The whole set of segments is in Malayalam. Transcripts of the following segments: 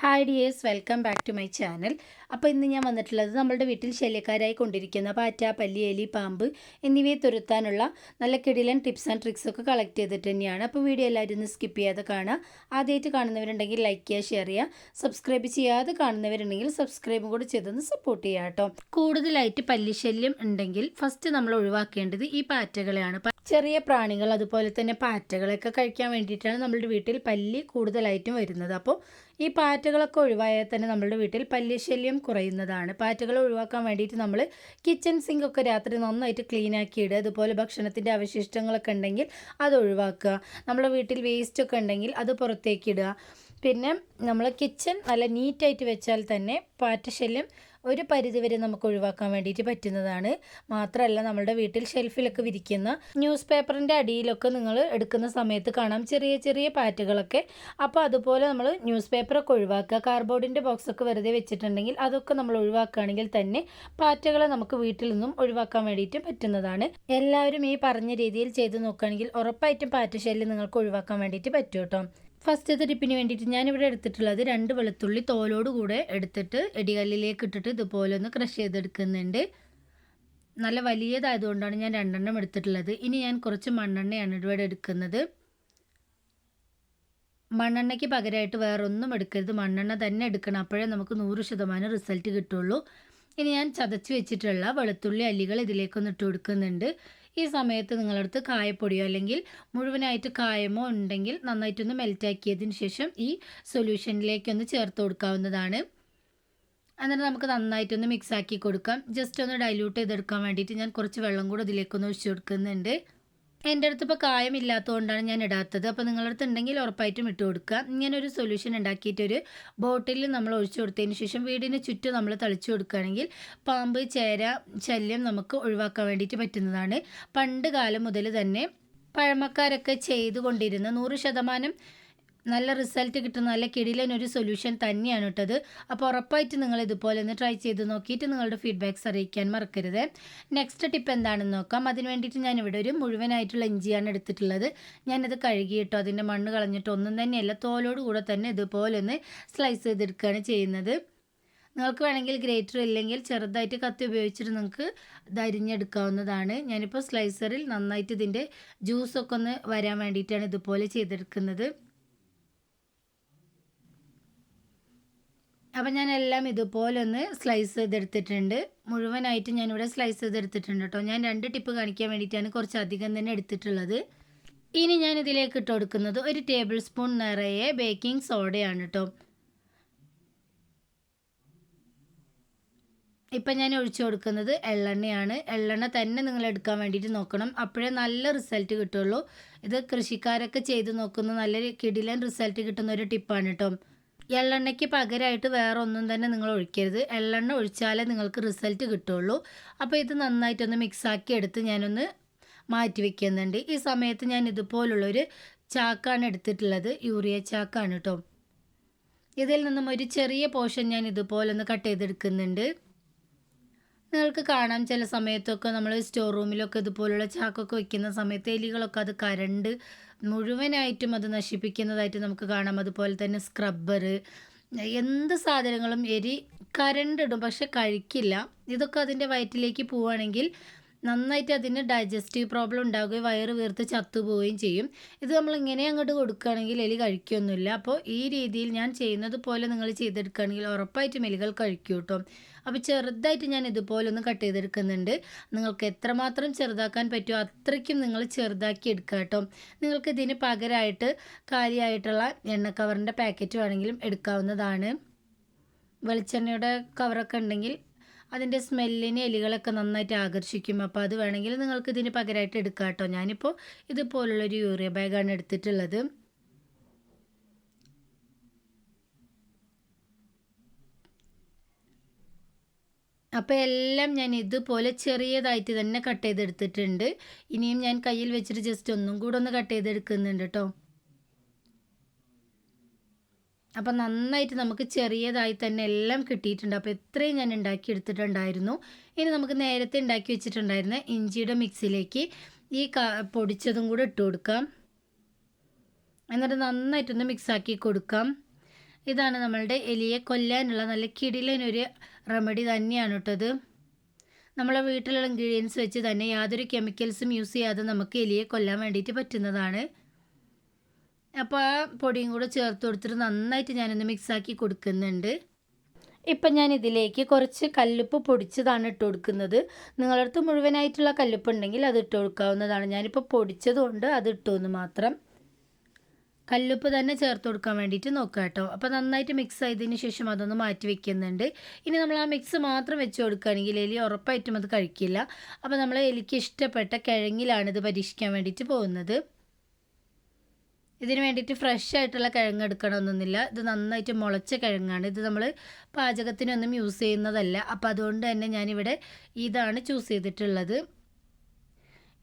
Hi dears, welcome back to my channel. അപ്പോൾ ഇന്ന് ഞാൻ വന്നിട്ടുള്ളത് നമ്മളുടെ വീട്ടിൽ ശല്യക്കാരായി കൊണ്ടിരിക്കുന്ന പാറ്റ, പല്ലി, എലി, പാമ്പ് എന്നിവയെ തുരത്താനുള്ള നല്ല കിടിലൻ ടിപ്സ് ആൻഡ് ട്രിക്സ് ഒക്കെ കളക്ട് ചെയ്തിട്ട് തന്നെയാണ്. അപ്പോൾ വീഡിയോ എല്ലാവരും ഒന്ന് സ്കിപ്പ് ചെയ്യാതെ കാണുക. ആദ്യമായിട്ട് കാണുന്നവരുണ്ടെങ്കിൽ ലൈക്ക് ചെയ്യുക, ഷെയർ ചെയ്യുക. സബ്സ്ക്രൈബ് ചെയ്യാതെ കാണുന്നവരുണ്ടെങ്കിൽ സബ്സ്ക്രൈബും കൂടി ചെയ്തൊന്ന് സപ്പോർട്ട് ചെയ്യുക കേട്ടോ. കൂടുതലായിട്ട് പല്ലിശല്യം ഉണ്ടെങ്കിൽ ഫസ്റ്റ് നമ്മൾ ഒഴിവാക്കേണ്ടത് ഈ പാറ്റകളെയാണ്. ചെറിയ പ്രാണികൾ അതുപോലെ തന്നെ പാറ്റകളൊക്കെ കഴിക്കാൻ വേണ്ടിയിട്ടാണ് നമ്മളുടെ വീട്ടിൽ പല്ലി കൂടുതലായിട്ടും വരുന്നത്. അപ്പോൾ ഈ പാറ്റകളൊക്കെ ഒഴിവായാൽ തന്നെ നമ്മളുടെ വീട്ടിൽ പല്ലി ശല്യം കുറയുന്നതാണ്. പാറ്റകൾ ഒഴിവാക്കാൻ വേണ്ടിയിട്ട് നമ്മൾ കിച്ചൺ സിങ്ക് ഒക്കെ രാത്രി നന്നായിട്ട് ക്ലീൻ ആക്കി ഇടുക. അതുപോലെ ഭക്ഷണത്തിൻ്റെ അവശിഷ്ടങ്ങളൊക്കെ ഉണ്ടെങ്കിൽ അത് ഒഴിവാക്കുക. നമ്മുടെ വീട്ടിൽ വേസ്റ്റ് ഒക്കെ ഉണ്ടെങ്കിൽ അത് പുറത്തേക്ക് ഇടുക. പിന്നെ നമ്മൾ കിച്ചൺ നല്ല നീറ്റായിട്ട് വെച്ചാൽ തന്നെ പാറ്റ ശല്യം ഒരു പരിധിവരെ നമുക്ക് ഒഴിവാക്കാൻ വേണ്ടിയിട്ട് പറ്റുന്നതാണ്. മാത്രമല്ല, നമ്മുടെ വീട്ടിൽ ഷെൽഫിലൊക്കെ വിരിക്കുന്ന ന്യൂസ് പേപ്പറിൻ്റെ അടിയിലൊക്കെ നിങ്ങൾ എടുക്കുന്ന സമയത്ത് കാണാം ചെറിയ ചെറിയ പാറ്റകളൊക്കെ. അപ്പോൾ അതുപോലെ നമ്മൾ ന്യൂസ് പേപ്പറൊക്കെ ഒഴിവാക്കുക. കാർഡ്ബോർഡിൻ്റെ ബോക്സൊക്കെ വെറുതെ വെച്ചിട്ടുണ്ടെങ്കിൽ അതൊക്കെ നമ്മൾ ഒഴിവാക്കുകയാണെങ്കിൽ തന്നെ പാറ്റകളെ നമുക്ക് വീട്ടിൽ നിന്നും ഒഴിവാക്കാൻ വേണ്ടിയിട്ട് പറ്റുന്നതാണ്. എല്ലാവരും ഈ പറഞ്ഞ രീതിയിൽ ചെയ്ത് നോക്കുകയാണെങ്കിൽ ഉറപ്പായിട്ടും പാറ്റ ശല്യം നിങ്ങൾക്ക് ഒഴിവാക്കാൻ വേണ്ടിയിട്ട് പറ്റും കേട്ടോ. ഫസ്റ്റത്തെ ടിപ്പിന് വേണ്ടിയിട്ട് ഞാനിവിടെ എടുത്തിട്ടുള്ളത് 2 വെളുത്തുള്ളി തോലോട് കൂടെ എടുത്തിട്ട് ഇടികല്ലിലേക്ക് ഇട്ടിട്ട് ഇതുപോലെ ഒന്ന് ക്രഷ് ചെയ്തെടുക്കുന്നുണ്ട്. നല്ല വലിയതായതുകൊണ്ടാണ് ഞാൻ 2 എടുത്തിട്ടുള്ളത്. ഇനി ഞാൻ കുറച്ച് മണ്ണെണ്ണയാണ് ഇവിടെ എടുക്കുന്നത്. മണ്ണെണ്ണയ്ക്ക് പകരമായിട്ട് വേറൊന്നും എടുക്കരുത്, മണ്ണെണ്ണ തന്നെ എടുക്കണം. അപ്പോഴേ നമുക്ക് 100% റിസൾട്ട് കിട്ടുള്ളൂ. ഇനി ഞാൻ ചതച്ച് വെച്ചിട്ടുള്ള വെളുത്തുള്ളി അല്ലികൾ ഇതിലേക്കൊന്ന് ഇട്ട് കൊടുക്കുന്നുണ്ട്. ഈ സമയത്ത് നിങ്ങളടുത്ത് കായപ്പൊടിയോ അല്ലെങ്കിൽ മുഴുവനായിട്ട് കായമോ ഉണ്ടെങ്കിൽ നന്നായിട്ടൊന്ന് മെൽറ്റാക്കിയതിന് ശേഷം ഈ സൊല്യൂഷനിലേക്കൊന്ന് ചേർത്ത് കൊടുക്കാവുന്നതാണ്. എന്നിട്ട് നമുക്ക് നന്നായിട്ടൊന്ന് മിക്സ് ആക്കി കൊടുക്കാം. ജസ്റ്റ് ഒന്ന് ഡൈല്യൂട്ട് ചെയ്തെടുക്കാൻ വേണ്ടിയിട്ട് ഞാൻ കുറച്ച് വെള്ളം കൂടെ ഇതിലേക്കൊന്ന് ഒഴിച്ചു കൊടുക്കുന്നുണ്ട്. എൻ്റെ അടുത്ത് ഇപ്പോൾ കായമില്ലാത്തതുകൊണ്ടാണ് ഞാൻ ഇടാത്തത്. അപ്പോൾ നിങ്ങളുടെ അടുത്ത് ഉണ്ടെങ്കിൽ ഉറപ്പായിട്ടും ഇട്ട് കൊടുക്കുക. ഇങ്ങനെ ഒരു സൊല്യൂഷൻ ഉണ്ടാക്കിയിട്ടൊരു ബോട്ടിലിൽ നമ്മൾ ഒഴിച്ചു കൊടുത്തതിന് ശേഷം വീടിന് ചുറ്റും നമ്മൾ തളിച്ചു കൊടുക്കുകയാണെങ്കിൽ പാമ്പ്, ചേര ശല്യം നമുക്ക് ഒഴിവാക്കാൻ വേണ്ടിയിട്ട് പറ്റുന്നതാണ്. പണ്ട് കാലം മുതൽ തന്നെ പഴമക്കാരൊക്കെ ചെയ്തുകൊണ്ടിരുന്ന 100% നല്ല റിസൾട്ട് കിട്ടുന്ന നല്ല കിടിലനൊരു സൊല്യൂഷൻ തന്നെയാണ് ഇട്ടത്. അപ്പോൾ ഉറപ്പായിട്ട് നിങ്ങൾ ഇതുപോലെ ഒന്ന് ട്രൈ ചെയ്ത് നോക്കിയിട്ട് നിങ്ങളുടെ ഫീഡ്ബാക്ക്സ് അറിയിക്കാൻ മറക്കരുത്. നെക്സ്റ്റ് ടിപ്പ് എന്താണെന്ന് നോക്കാം. അതിന് വേണ്ടിയിട്ട് ഞാനിവിടെ ഒരു മുഴുവനായിട്ടുള്ള ഇഞ്ചിയാണ് എടുത്തിട്ടുള്ളത്. ഞാനത് കഴുകിയിട്ടോ അതിൻ്റെ മണ്ണ് കളഞ്ഞിട്ടോ ഒന്നും തന്നെയല്ല, തോലോട് കൂടെ തന്നെ ഇതുപോലെ ഒന്ന് സ്ലൈസ് ചെയ്തെടുക്കുകയാണ് ചെയ്യുന്നത്. നിങ്ങൾക്ക് വേണമെങ്കിൽ ഗ്രേറ്റർ ഇല്ലെങ്കിൽ ചെറുതായിട്ട് കത്തി ഉപയോഗിച്ചിട്ട് നിങ്ങൾക്ക് ഇത് അരിഞ്ഞെടുക്കാവുന്നതാണ്. ഞാനിപ്പോൾ സ്ലൈസറിൽ നന്നായിട്ട് ഇതിൻ്റെ ജ്യൂസൊക്കെ ഒന്ന് വരാൻ വേണ്ടിയിട്ടാണ് ഇതുപോലെ ചെയ്തെടുക്കുന്നത്. അപ്പം ഞാൻ എല്ലാം ഇതുപോലെ ഒന്ന് സ്ലൈസ് ചെയ്തെടുത്തിട്ടുണ്ട്. മുഴുവനായിട്ട് ഞാനിവിടെ സ്ലൈസ് ചെയ്തെടുത്തിട്ടുണ്ട് കേട്ടോ. ഞാൻ 2 ടിപ്പ് കാണിക്കാൻ വേണ്ടിയിട്ടാണ് കുറച്ച് അധികം തന്നെ എടുത്തിട്ടുള്ളത്. ഇനി ഞാൻ ഇതിലേക്ക് ഇട്ട് കൊടുക്കുന്നത് 1 ടേബിൾ സ്പൂൺ നിറയെ ബേക്കിംഗ് സോഡയാണ് കേട്ടോ. ഇപ്പം ഞാൻ ഒഴിച്ചു കൊടുക്കുന്നത് എള്ളെണ്ണയാണ്. എള്ളെണ്ണ തന്നെ നിങ്ങൾ എടുക്കാൻ വേണ്ടിയിട്ട് നോക്കണം, അപ്പോഴേ നല്ല റിസൾട്ട് കിട്ടുള്ളൂ. ഇത് കൃഷിക്കാരൊക്കെ ചെയ്ത് നോക്കുന്ന നല്ലൊരു കിടിലൻ റിസൾട്ട് കിട്ടുന്ന ഒരു ടിപ്പാണ് കേട്ടോ. എള്ളെണ്ണയ്ക്ക് പകരമായിട്ട് വേറെ ഒന്നും തന്നെ നിങ്ങൾ ഒഴിക്കരുത്. എള്ളെണ്ണ ഒഴിച്ചാലേ നിങ്ങൾക്ക് റിസൾട്ട് കിട്ടുള്ളൂ. അപ്പോൾ ഇത് നന്നായിട്ടൊന്ന് മിക്സാക്കി എടുത്ത് ഞാനൊന്ന് മാറ്റി വയ്ക്കുന്നുണ്ട്. ഈ സമയത്ത് ഞാൻ ഇതുപോലുള്ളൊരു ചാക്കാണ് എടുത്തിട്ടുള്ളത്, യൂറിയ ചാക്കാണ് കേട്ടോ. ഇതിൽ നിന്നും ഒരു ചെറിയ പോർഷൻ ഞാൻ ഇതുപോലൊന്ന് കട്ട് ചെയ്തെടുക്കുന്നുണ്ട്. നിങ്ങൾക്ക് കാണാം ചില സമയത്തൊക്കെ നമ്മൾ സ്റ്റോർ റൂമിലൊക്കെ ഇതുപോലുള്ള ചാക്കൊക്കെ വയ്ക്കുന്ന സമയത്ത് എലികളൊക്കെ അത് കരണ്ട് മുഴുവനായിട്ടും അത് നശിപ്പിക്കുന്നതായിട്ട് നമുക്ക് കാണാം. അതുപോലെ തന്നെ സ്ക്രബ്ബർ, എന്ത് സാധനങ്ങളും എലി കരണ്ട് ഇടും പക്ഷെ കഴിക്കില്ല. ഇതൊക്കെ അതിൻ്റെ വയറ്റിലേക്ക് പോവുകയാണെങ്കിൽ നന്നായിട്ട് അതിന് ഡൈജസ്റ്റീവ് പ്രോബ്ലം ഉണ്ടാവുകയും വയറ് വീർത്ത് ചത്തുപോവുകയും ചെയ്യും. ഇത് നമ്മളിങ്ങനെ അങ്ങോട്ട് കൊടുക്കുകയാണെങ്കിൽ എലി കഴിക്കുകയൊന്നുമില്ല. അപ്പോൾ ഈ രീതിയിൽ ഞാൻ ചെയ്യുന്നത് പോലെ നിങ്ങൾ ചെയ്തെടുക്കുകയാണെങ്കിൽ ഉറപ്പായിട്ടും എലികൾ കഴിക്കും കേട്ടോ. അപ്പോൾ ചെറുതായിട്ട് ഞാൻ ഇതുപോലെ ഒന്ന് കട്ട് ചെയ്തെടുക്കുന്നുണ്ട്. നിങ്ങൾക്ക് എത്രമാത്രം ചെറുതാക്കാൻ പറ്റുമോ അത്രയ്ക്കും നിങ്ങൾ ചെറുതാക്കി എടുക്കുക കേട്ടോ. നിങ്ങൾക്ക് ഇതിന് പകരമായിട്ട് കാലിയായിട്ടുള്ള എണ്ണ കവറിൻ്റെ പാക്കറ്റ് വേണമെങ്കിലും എടുക്കാവുന്നതാണ്. വെളിച്ചെണ്ണയുടെ കവറൊക്കെ ഉണ്ടെങ്കിൽ അതിൻ്റെ സ്മെല്ലിന് എലികളൊക്കെ നന്നായിട്ട് ആകർഷിക്കും. അപ്പോൾ അത് വേണമെങ്കിൽ നിങ്ങൾക്ക് ഇതിന് പകരമായിട്ട് എടുക്കാം കേട്ടോ. ഞാനിപ്പോൾ ഇതുപോലുള്ളൊരു യൂറിയ ബാഗാണ് എടുത്തിട്ടുള്ളത്. അപ്പോൾ എല്ലാം ഞാൻ ഇതുപോലെ ചെറിയതായിട്ട് തന്നെ കട്ട് ചെയ്തെടുത്തിട്ടുണ്ട്. ഇനിയും ഞാൻ കയ്യിൽ വെച്ചിട്ട് ജസ്റ്റ് ഒന്നും കൂടെ ഒന്ന് കട്ട് ചെയ്തെടുക്കുന്നുണ്ട് കേട്ടോ. അപ്പോൾ നന്നായിട്ട് നമുക്ക് ചെറിയതായി തന്നെ എല്ലാം കിട്ടിയിട്ടുണ്ട്. അപ്പോൾ ഇത്രയും ഞാൻ ഉണ്ടാക്കിയെടുത്തിട്ടുണ്ടായിരുന്നു. ഇനി നമുക്ക് നേരത്തെ ഉണ്ടാക്കി വെച്ചിട്ടുണ്ടായിരുന്ന ഇഞ്ചിയുടെ മിക്സിലേക്ക് ഈ പൊടിച്ചതും കൂടെ ഇട്ട് കൊടുക്കാം. എന്നിട്ട് നന്നായിട്ടൊന്ന് മിക്സാക്കി കൊടുക്കാം. ഇതാണ് നമ്മളുടെ എലിയെ കൊല്ലാനുള്ള നല്ല കിടിലനൊരു റെമഡി തന്നെയാണ് കേട്ടത്. നമ്മളെ വീട്ടിലുള്ള ഇൻഗ്രീഡിയൻസ് വെച്ച് തന്നെ യാതൊരു കെമിക്കൽസും യൂസ് ചെയ്യാതെ നമുക്ക് എലിയെ കൊല്ലാൻ വേണ്ടിയിട്ട് പറ്റുന്നതാണ്. അപ്പോൾ ആ പൊടിയും കൂടെ ചേർത്ത് കൊടുത്തിട്ട് നന്നായിട്ട് ഞാനൊന്ന് മിക്സാക്കി കൊടുക്കുന്നുണ്ട്. ഇപ്പം ഞാൻ ഇതിലേക്ക് കുറച്ച് കല്ലുപ്പ് പൊടിച്ചതാണ് ഇട്ട് കൊടുക്കുന്നത്. നിങ്ങളുടെ അടുത്ത് മുഴുവനായിട്ടുള്ള കല്ലുപ്പ് ഉണ്ടെങ്കിൽ അത് ഇട്ട് കൊടുക്കാവുന്നതാണ്. ഞാനിപ്പോൾ പൊടിച്ചതുകൊണ്ട് അത് ഇട്ടു എന്ന് മാത്രം. കല്ലുപ്പ് തന്നെ ചേർത്ത് കൊടുക്കാൻ വേണ്ടിയിട്ട് നോക്കുക കേട്ടോ. അപ്പോൾ നന്നായിട്ട് മിക്സ് ചെയ്തതിന് ശേഷം അതൊന്ന് മാറ്റി വെക്കുന്നുണ്ട്. ഇനി നമ്മൾ ആ മിക്സ് മാത്രം വെച്ച് കൊടുക്കുകയാണെങ്കിൽ എലി ഉറപ്പായിട്ടും അത് കഴിക്കില്ല. അപ്പോൾ നമ്മൾ എലിക്ക് ഇഷ്ടപ്പെട്ട കിഴങ്ങിലാണ് ഇത് പരീക്ഷിക്കാൻ വേണ്ടിയിട്ട് പോകുന്നത്. ഇതിന് വേണ്ടിയിട്ട് ഫ്രഷ് ആയിട്ടുള്ള കിഴങ്ങ് എടുക്കണമെന്നൊന്നുമില്ല. ഇത് നന്നായിട്ട് മുളച്ച കിഴങ്ങാണ്. ഇത് നമ്മൾ പാചകത്തിനൊന്നും യൂസ് ചെയ്യുന്നതല്ല. അപ്പോൾ അതുകൊണ്ട് തന്നെ ഞാനിവിടെ ഇതാണ് ചൂസ് ചെയ്തിട്ടുള്ളത്.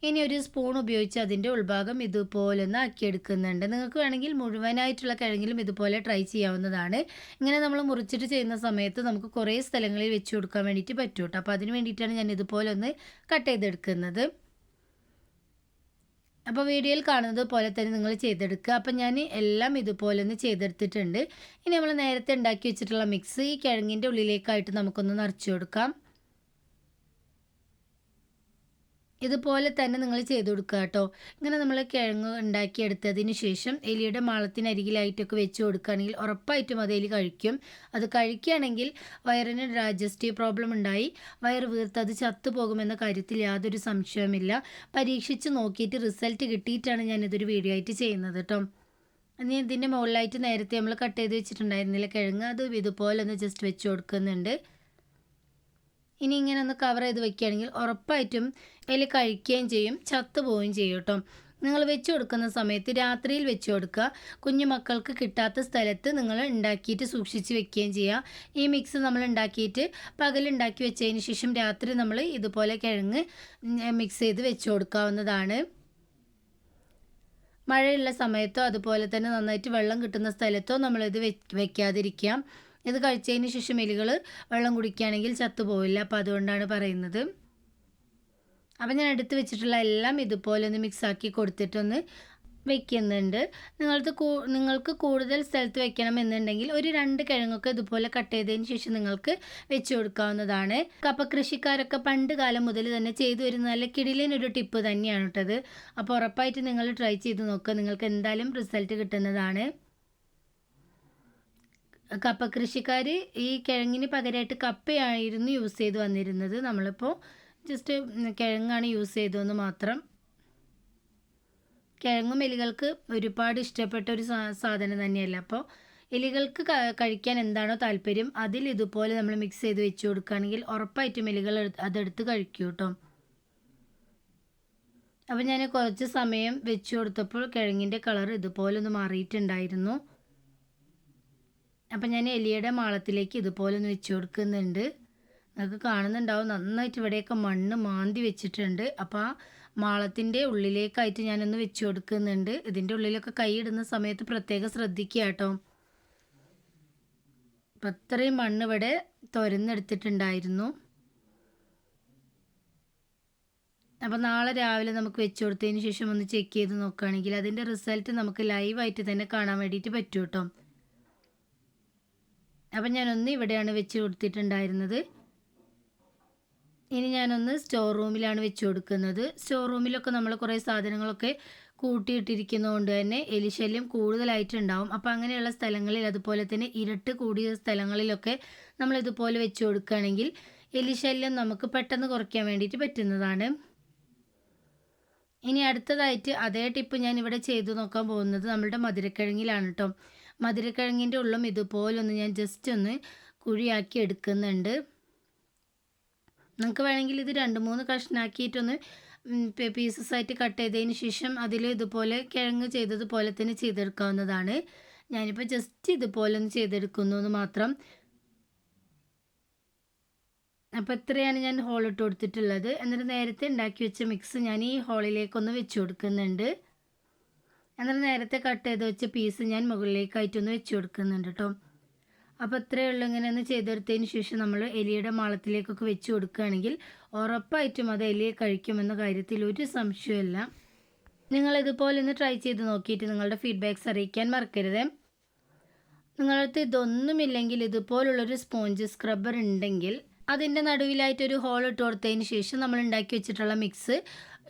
ഇനി ഒരു സ്പൂൺ ഉപയോഗിച്ച് അതിൻ്റെ ഉൾഭാഗം ഇതുപോലെ ഒന്ന് ആക്കിയെടുക്കുന്നുണ്ട്. നിങ്ങൾക്ക് വേണമെങ്കിൽ മുഴുവനായിട്ടുള്ള കിഴങ്ങിലും ഇതുപോലെ ട്രൈ ചെയ്യാവുന്നതാണ്. ഇങ്ങനെ നമ്മൾ മുറിച്ചിട്ട് ചെയ്യുന്ന സമയത്ത് നമുക്ക് കുറേ സ്ഥലങ്ങളിൽ വെച്ച് കൊടുക്കാൻ വേണ്ടിയിട്ട് പറ്റും കേട്ടോ. അപ്പോൾ അതിന് വേണ്ടിയിട്ടാണ് ഞാൻ ഇതുപോലെ ഒന്ന് കട്ട് ചെയ്തെടുക്കുന്നത്. അപ്പോൾ വീഡിയോയിൽ കാണുന്നത് പോലെ തന്നെ നിങ്ങൾ ചെയ്തെടുക്കുക. അപ്പോൾ ഞാൻ എല്ലാം ഇതുപോലെ ഒന്ന് ചെയ്തെടുത്തിട്ടുണ്ട്. ഇനി നമ്മൾ നേരത്തെ ഉണ്ടാക്കി വെച്ചിട്ടുള്ള മിക്സ് ഈ കിഴങ്ങിൻ്റെ ഉള്ളിലേക്കായിട്ട് നമുക്കൊന്ന് നിറച്ച് കൊടുക്കാം. ഇതുപോലെ തന്നെ നിങ്ങൾ ചെയ്ത് കൊടുക്കുക കേട്ടോ. ഇങ്ങനെ നമ്മൾ കിഴങ്ങ് ഉണ്ടാക്കിയെടുത്തതിന് ശേഷം എലിയുടെ മാളത്തിനരികിലായിട്ടൊക്കെ വെച്ച് കൊടുക്കുകയാണെങ്കിൽ ഉറപ്പായിട്ടും അത് എലി കഴിക്കും. അത് കഴിക്കുകയാണെങ്കിൽ വയറിന് ഡൈജസ്റ്റീവ് പ്രോബ്ലം ഉണ്ടായി വയറ് വീർത്ത് അത് ചത്തുപോകുമെന്ന കാര്യത്തിൽ യാതൊരു സംശയവുമില്ല. പരീക്ഷിച്ച് നോക്കിയിട്ട് റിസൾട്ട് കിട്ടിയിട്ടാണ് ഞാനിതൊരു വീഡിയോ ആയിട്ട് ചെയ്യുന്നത് കേട്ടോ. ഇനി ഇതിൻ്റെ മുകളിലായിട്ട് നേരത്തെ നമ്മൾ കട്ട് ചെയ്ത് വെച്ചിട്ടുണ്ടായിരുന്നില്ല കിഴങ്ങ്, അത് ഇതുപോലെ ഒന്ന് ജസ്റ്റ് വെച്ച് കൊടുക്കുന്നുണ്ട്. ഇനി ഇങ്ങനെ ഒന്ന് കവർ ചെയ്ത് വെക്കുകയാണെങ്കിൽ ഉറപ്പായിട്ടും എലി കഴിക്കുകയും ചെയ്യും, ചത്തുപോവുകയും ചെയ്യും കേട്ടോ. നിങ്ങൾ വെച്ച് കൊടുക്കുന്ന സമയത്ത് രാത്രിയിൽ വെച്ച് കൊടുക്കുക. കുഞ്ഞു മക്കൾക്ക് കിട്ടാത്ത സ്ഥലത്ത് നിങ്ങൾ ഉണ്ടാക്കിയിട്ട് സൂക്ഷിച്ച് വെക്കുകയും ചെയ്യുക. ഈ മിക്സ് നമ്മൾ ഉണ്ടാക്കിയിട്ട് പകലുണ്ടാക്കി വെച്ചതിന് ശേഷം രാത്രി നമ്മൾ ഇതുപോലെ കിഴങ്ങ് മിക്സ് ചെയ്ത് വെച്ച് കൊടുക്കാവുന്നതാണ്. മഴയുള്ള സമയത്തോ അതുപോലെ തന്നെ നന്നായിട്ട് വെള്ളം കിട്ടുന്ന സ്ഥലത്തോ നമ്മളിത് വെക്കാതിരിക്കുക. ഇത് കഴിച്ചതിന് ശേഷം എലികൾ വെള്ളം കുടിക്കുകയാണെങ്കിൽ ചത്തുപോവില്ല. അപ്പോൾ അതുകൊണ്ടാണ് പറയുന്നത്. അപ്പം ഞാൻ എടുത്ത് വെച്ചിട്ടുള്ള എല്ലാം ഇതുപോലെ ഒന്ന് മിക്സാക്കി കൊടുത്തിട്ടൊന്ന് വെക്കുന്നുണ്ട്. നിങ്ങൾക്ക് കൂടുതൽ സ്ഥലത്ത് വെക്കണം എന്നുണ്ടെങ്കിൽ ഒരു 2 കിഴങ്ങൊക്കെ ഇതുപോലെ കട്ട് ചെയ്തതിന് ശേഷം നിങ്ങൾക്ക് വെച്ച് കൊടുക്കാവുന്നതാണ്. കപ്പ കൃഷിക്കാരൊക്കെ പണ്ട് കാലം മുതൽ തന്നെ ചെയ്തു വരുന്ന നല്ല കിടിലനൊരു ടിപ്പ് തന്നെയാണ് കേട്ടത്. അപ്പോൾ ഉറപ്പായിട്ട് നിങ്ങൾ ട്രൈ ചെയ്ത് നോക്കുക. നിങ്ങൾക്ക് എന്തായാലും റിസൾട്ട് കിട്ടുന്നതാണ്. കപ്പ കൃഷിക്കാർ ഈ കിഴങ്ങിന് പകരമായിട്ട് കപ്പയായിരുന്നു യൂസ് ചെയ്ത് വന്നിരുന്നത്. നമ്മളിപ്പോൾ ജസ്റ്റ് കിഴങ്ങാണ് യൂസ് ചെയ്തതെന്ന് മാത്രം. കിഴങ്ങും എലികൾക്ക് ഒരുപാട് ഇഷ്ടപ്പെട്ട ഒരു സാധനം തന്നെയല്ല. അപ്പോൾ എലികൾക്ക് കഴിക്കാൻ എന്താണോ താല്പര്യം അതിൽ ഇതുപോലെ നമ്മൾ മിക്സ് ചെയ്ത് വെച്ച് കൊടുക്കുകയാണെങ്കിൽ ഉറപ്പായിട്ടും എലികൾ അതെടുത്ത് കഴിക്കും കേട്ടോ. അപ്പോൾ ഞാൻ കുറച്ച് സമയം വെച്ച് കൊടുത്തപ്പോൾ കിഴങ്ങിൻ്റെ കളർ ഇതുപോലെ ഒന്ന് മാറിയിട്ടുണ്ടായിരുന്നു. അപ്പം ഞാൻ എലിയുടെ മാളത്തിലേക്ക് ഇതുപോലെ ഒന്ന് വെച്ച് കൊടുക്കുന്നുണ്ട്. നിങ്ങൾക്ക് കാണുന്നുണ്ടാവും നന്നായിട്ട് ഇവിടെയൊക്കെ മണ്ണ് മാന്തി വെച്ചിട്ടുണ്ട്. അപ്പോൾ ആ മാളത്തിൻ്റെ ഉള്ളിലേക്കായിട്ട് ഞാനൊന്ന് വെച്ച് കൊടുക്കുന്നുണ്ട്. ഇതിൻ്റെ ഉള്ളിലൊക്കെ കൈയിടുന്ന സമയത്ത് പ്രത്യേകം ശ്രദ്ധിക്കുക കേട്ടോ. അപ്പം അത്രയും മണ്ണ് ഇവിടെ തുരന്നെടുത്തിട്ടുണ്ടായിരുന്നു. അപ്പോൾ നാളെ രാവിലെ നമുക്ക് വെച്ച് കൊടുത്തതിന് ശേഷം ഒന്ന് ചെക്ക് ചെയ്ത് നോക്കുകയാണെങ്കിൽ അതിൻ്റെ റിസൾട്ട് നമുക്ക് ലൈവായിട്ട് തന്നെ കാണാൻ വേണ്ടിയിട്ട് പറ്റും കേട്ടോ. അപ്പം ഞാനൊന്ന് ഇവിടെയാണ് വെച്ച് കൊടുത്തിട്ടുണ്ടായിരുന്നത്. ഇനി ഞാനൊന്ന് സ്റ്റോർ റൂമിലാണ് വെച്ച് കൊടുക്കുന്നത്. സ്റ്റോർ റൂമിലൊക്കെ നമ്മൾ കുറേ സാധനങ്ങളൊക്കെ കൂട്ടിയിട്ടിരിക്കുന്നതുകൊണ്ട് തന്നെ എലിശല്യം കൂടുതലായിട്ടുണ്ടാവും. അപ്പോൾ അങ്ങനെയുള്ള സ്ഥലങ്ങളിൽ അതുപോലെ തന്നെ ഇരുട്ട് കൂടിയ സ്ഥലങ്ങളിലൊക്കെ നമ്മളിതുപോലെ വെച്ച് കൊടുക്കുകയാണെങ്കിൽ എലിശല്യം നമുക്ക് പെട്ടെന്ന് കുറയ്ക്കാൻ വേണ്ടിയിട്ട് പറ്റുന്നതാണ്. ഇനി അടുത്തതായിട്ട് അതേ ടിപ്പ് ഞാൻ ഇവിടെ ചെയ്തു നോക്കാൻ പോകുന്നത് നമ്മളുടെ മധുരക്കിഴങ്ങിലാണ് കേട്ടോ. മധുരക്കിഴങ്ങിൻ്റെ ഉള്ളും ഇതുപോലൊന്ന് ഞാൻ ജസ്റ്റ് ഒന്ന് കുഴിയാക്കി എടുക്കുന്നുണ്ട്. നിങ്ങൾക്ക് വേണമെങ്കിൽ ഇത് 2-3 കഷ്ണാക്കിയിട്ടൊന്ന് പീസസ് ആയിട്ട് കട്ട് ചെയ്തതിന് ശേഷം അതിൽ ഇതുപോലെ കിഴങ്ങ് ചെയ്തതുപോലെ തന്നെ ചെയ്തെടുക്കാവുന്നതാണ്. ഞാനിപ്പോൾ ജസ്റ്റ് ഇതുപോലെ ഒന്ന് ചെയ്തെടുക്കുന്നു എന്ന് മാത്രം. അപ്പോൾ ഇത്രയാണ് ഞാൻ ഹോൾ ഇട്ട് കൊടുത്തിട്ടുള്ളത്. എന്നിട്ട് നേരത്തെ ഉണ്ടാക്കി വെച്ച മിക്സ് ഞാൻ ഈ ഹോളിലേക്കൊന്ന് വെച്ച് കൊടുക്കുന്നുണ്ട്. എന്നിട്ട് നേരത്തെ കട്ട് ചെയ്ത് വെച്ച പീസ് ഞാൻ മുകളിലേക്കായിട്ടൊന്ന് വെച്ച് കൊടുക്കുന്നുണ്ട് കേട്ടോ. അപ്പോൾ ഇത്രയേ ഉള്ളൂ. ഇങ്ങനെ ഒന്ന് ചെയ്തെടുത്തതിന് ശേഷം നമ്മൾ എലിയുടെ മാളത്തിലേക്കൊക്കെ വെച്ച് കൊടുക്കുകയാണെങ്കിൽ ഉറപ്പായിട്ടും അത് എലിയെ കഴിക്കുമെന്ന കാര്യത്തിൽ ഒരു സംശയമില്ല. നിങ്ങളിതുപോലെ ഒന്ന് ട്രൈ ചെയ്ത് നോക്കിയിട്ട് നിങ്ങളുടെ ഫീഡ്ബാക്ക്സ് അറിയിക്കാൻ മറക്കരുത്. നിങ്ങളടുത്ത് ഇതൊന്നുമില്ലെങ്കിൽ ഇതുപോലുള്ളൊരു സ്പോഞ്ച് സ്ക്രബ്ബർ ഉണ്ടെങ്കിൽ അതിൻ്റെ നടുവിലായിട്ടൊരു ഹോൾ ഇട്ട് കൊടുത്തതിന് ശേഷം നമ്മൾ ഉണ്ടാക്കി വെച്ചിട്ടുള്ള മിക്സ്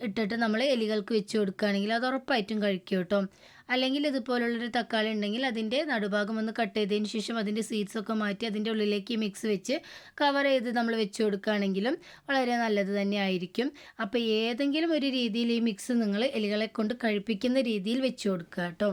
ഇട്ടിട്ട് നമ്മൾ എലികൾക്ക് വെച്ച് കൊടുക്കുകയാണെങ്കിൽ അത് ഉറപ്പായിട്ടും കഴിക്കും കേട്ടോ. അല്ലെങ്കിൽ ഇതുപോലുള്ളൊരു തക്കാളി ഉണ്ടെങ്കിൽ അതിൻ്റെ നടുഭാഗം ഒന്ന് കട്ട് ചെയ്തതിന് ശേഷം അതിൻ്റെ സീഡ്സൊക്കെ മാറ്റി അതിൻ്റെ ഉള്ളിലേക്ക് ഈ മിക്സ് വെച്ച് കവർ ചെയ്ത് നമ്മൾ വെച്ച് കൊടുക്കുകയാണെങ്കിലും വളരെ നല്ലത് തന്നെ ആയിരിക്കും. അപ്പോൾ ഏതെങ്കിലും ഒരു രീതിയിൽ ഈ മിക്സ് നിങ്ങൾ എലികളെ കൊണ്ട് കഴിപ്പിക്കുന്ന രീതിയിൽ വെച്ച് കൊടുക്കുക കേട്ടോ.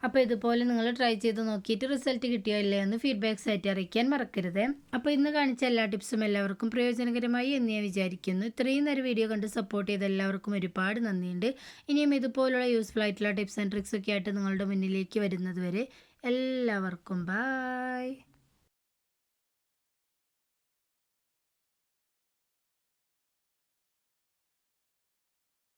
അപ്പോൾ ഇതുപോലെ നിങ്ങൾ ട്രൈ ചെയ്ത് നോക്കിയിട്ട് റിസൾട്ട് കിട്ടിയോ ഇല്ലേ എന്ന് ഫീഡ്ബാക്ക്സ് ആയിട്ട് അറിയിക്കാൻ മറക്കരുത്. അപ്പോൾ ഇന്ന് കാണിച്ച എല്ലാ ടിപ്സും എല്ലാവർക്കും പ്രയോജനകരമായി എന്ന് ഞാൻ വിചാരിക്കുന്നു. ഇത്രയും നേരം വീഡിയോ കണ്ട് സപ്പോർട്ട് ചെയ്ത എല്ലാവർക്കും ഒരുപാട് നന്ദിയുണ്ട്. ഇനിയും ഇതുപോലുള്ള യൂസ്ഫുൾ ആയിട്ടുള്ള ടിപ്സ് ആൻഡ് ട്രിക്സ് ഒക്കെ ആയിട്ട് നിങ്ങളുടെ മുന്നിലേക്ക് വരുന്നത് വരെ എല്ലാവർക്കും ബൈ.